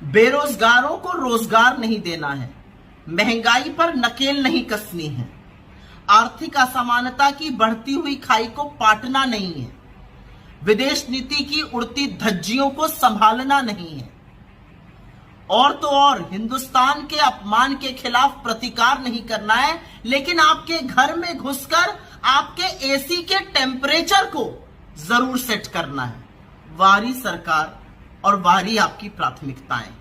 बेरोजगारों को रोजगार नहीं देना है, महंगाई पर नकेल नहीं कसनी है, आर्थिक असमानता की बढ़ती हुई खाई को पाटना नहीं है, विदेश नीति की उड़ती धज्जियों को संभालना नहीं है, और तो और हिंदुस्तान के अपमान के खिलाफ प्रतिकार नहीं करना है, लेकिन आपके घर में घुसकर आपके एसी के टेम्परेचर को जरूर सेट करना है। वारी सरकार और वारी आपकी प्राथमिकताएं।